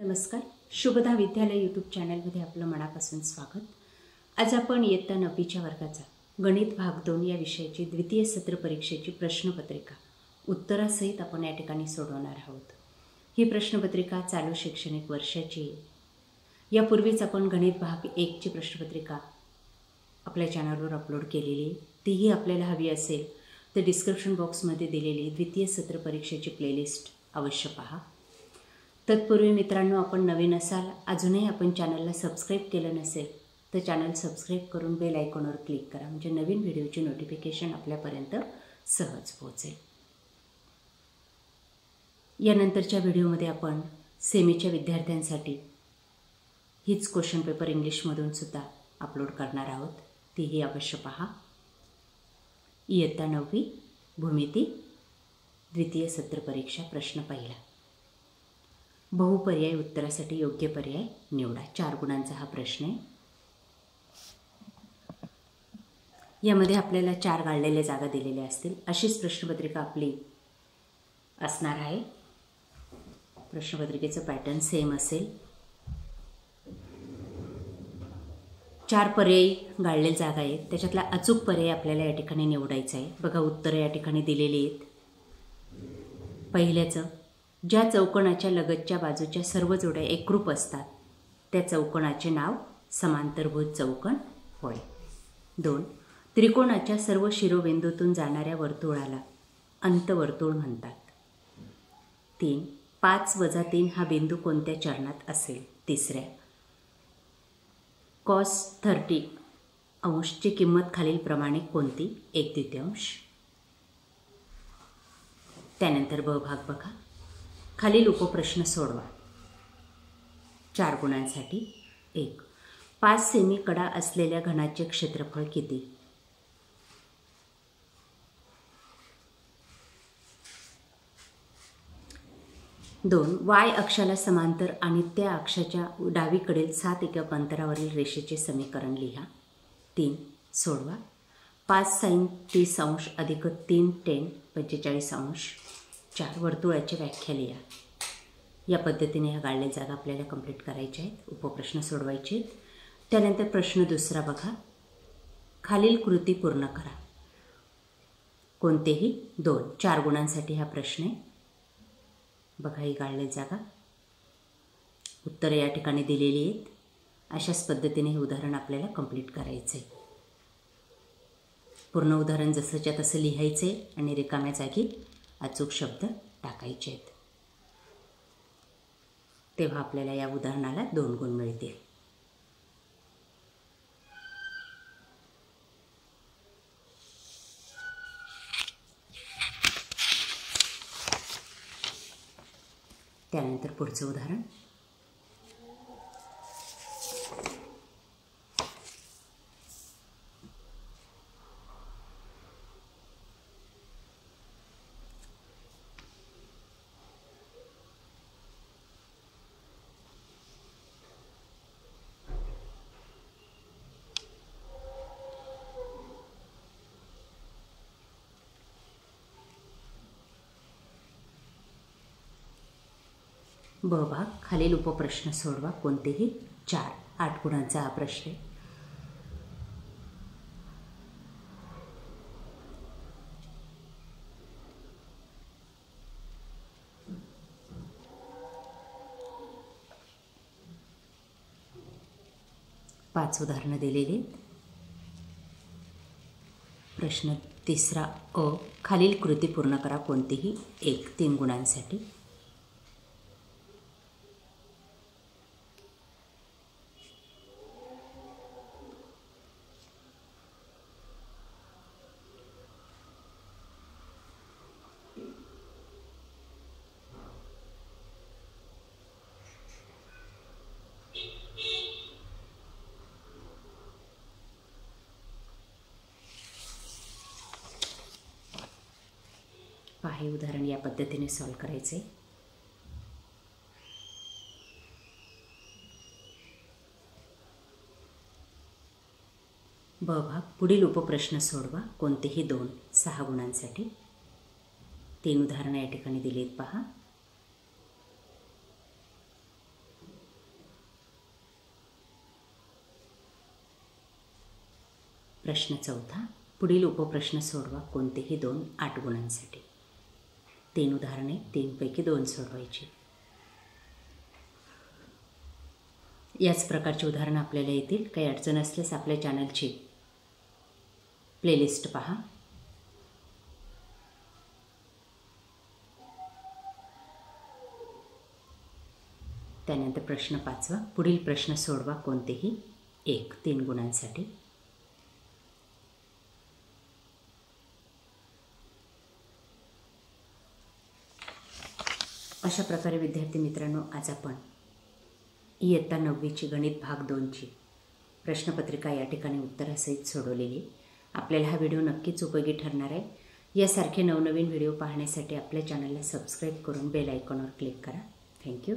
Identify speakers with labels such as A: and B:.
A: नमस्कार. शुभदा विद्यालय यूट्यूब चॅनलमध्ये आपलं मनापासून स्वागत. आज आपण इयत्ता 9वीच्या वर्गाचा गणित भाग 2 या विषयाची द्वितीय सत्र परीक्षेची प्रश्नपत्रिका उत्तरासहित आपण या ठिकाणी सोडवणार आहोत. ही प्रश्नपत्रिका चालू शैक्षणिक वर्षाची आहे. यापूर्वीच आपण गणित भाग 1 ची प्रश्नपत्रिका आपल्या चॅनलवर अपलोड केलेली आहे. तीही आपल्याला हवी असेल तर डिस्क्रिप्शन बॉक्समध्ये दिलेली द्वितीय सत्र परीक्षेची प्लेलिस्ट अवश्य पहा. तत्पूर्वी मित्रांनो, आपण नवीन असाल, अजूनही आपण चॅनलला सबस्क्राईब केलं नसेल तर चॅनल सबस्क्राईब करून बेल आयकॉनवर क्लिक करा, म्हणजे नवीन व्हिडिओची नोटिफिकेशन आपल्यापर्यंत सहज पोहोचेल. यानंतरच्या व्हिडिओमध्ये आपण सेमीच्या विद्यार्थ्यांसाठी हीच क्वेश्चन पेपर इंग्लिशमधून सुद्धा अपलोड करणार आहोत. तीही अवश्य पहा. इयत्ता 9वी भूमिती द्वितीय सत्र परीक्षा प्रश्न पहिला. बहुपर्याय उत्तरासाठी योग्य पर्याय निवडा. 4 गुणांचा हा प्रश्न आहे. यामध्ये आपल्याला 4 गाळलेल्या जागा दिलेल्या असतील. अशीच प्रश्नपत्रिका आपली असणार आहे. प्रश्नपत्रिकेचं पॅटर्न सेम असेल. 4 पर्यायी गाळलेल्या जागा आहेत. त्याच्यातला अचूक पर्याय आपल्याला या ठिकाणी निवडायचा आहे. बघा, उत्तरं या ठिकाणी दिलेली आहेत. पहिल्याचं, ज्या चौकोनाच्या लगतच्या बाजूच्या सर्व जोड्या एकरूप असतात त्या चौकोनाचे नाव समांतरभुज चौकोन होय. 2, त्रिकोणाच्या सर्व शिरोबिंदूतून जाणाऱ्या वर्तुळाला अंतवर्तुळ म्हणतात. 3, 5 - 3 हा बिंदू कोणत्या चरणात असेल? तिसऱ्या, cos 30° ची किंमत खालीलप्रमाणे कोणती? 1/3. त्यानंतर ब भाग बघा. खालील उपप्रश्न सोडवा. 4 गुणांसाठी. 1, 5 सेमी कडा असलेल्या घनाचे क्षेत्रफळ किती? 2, y अक्षाला समांतर आणि त्या अक्षाच्या डावीकडील 7 एकक अंतरावरील रेषेचे समीकरण लिहा. 3, सोडवा. 5 sin 30° अधिक 3 tan 45°. 4, वर्तुळाची व्याख्या लिहा. या पद्धतीने ह्या गाळलेल्या जागा आपल्याला कंप्लीट करायच्या आहेत. उपप्रश्न सोडवायचे आहेत. त्यानंतर प्रश्न दुसरा बघा. खालील कृती पूर्ण करा. कोणतेही 2. 4 गुणांसाठी हा प्रश्न आहे. बघा, ही गाळलेली जागा, उत्तरं या ठिकाणी दिलेली आहेत. अशाच पद्धतीने हे उदाहरण आपल्याला कंप्लीट करायचं आहे. पूर्ण उदाहरण जसंच्या तसं लिहायचं आहे आणि रिकाम्या जागी अचूक शब्द टाकायचे आहेत. तेव्हा आपल्याला या उदाहरणाला 2 गुण मिळतील. त्यानंतर पुढचं उदाहरण. ब भाग. खालील उपप्रश्न सोडवा. कोणतेही 4. 8 गुणांचा हा प्रश्न आहे. पाच उदाहरणं दिलेली आहेत. प्रश्न तिसरा अ. खालील कृती पूर्ण करा. कोणतीही 1. 3 गुणांसाठी. हे उदाहरण या पद्धतीने सॉल्व करायचे. ब भाग. पुढील उपप्रश्न सोडवा. कोणतेही 2. 6 गुणांसाठी. 3 उदाहरणं या ठिकाणी दिलीत पहा. प्रश्न 4. पुढील उपप्रश्न सोडवा कोणतेही 2 8 गुणांसाठी. 3 उदाहरणे, 3 पैकी 2 सोडवायची. याच प्रकारची उदाहरणं आपल्याला येतील. काही अडचण असल्यास आपल्या चॅनलची प्लेलिस्ट पहा. त्यानंतर प्रश्न 5. पुढील प्रश्न सोडवा कोणतेही 1 3 गुणांसाठी. अशा प्रकारे विद्यार्थी मित्रांनो, आज आपण इयत्ता 9वीची गणित भाग 2ची प्रश्नपत्रिका या ठिकाणी उत्तरासहित सोडवलेली. आपल्याला हा व्हिडिओ नक्कीच उपयोगी ठरणार आहे. यासारखे नवनवीन व्हिडिओ पाहण्यासाठी आपल्या चॅनलला सबस्क्राईब करून बेल आयकॉनवर क्लिक करा. थँक्यू.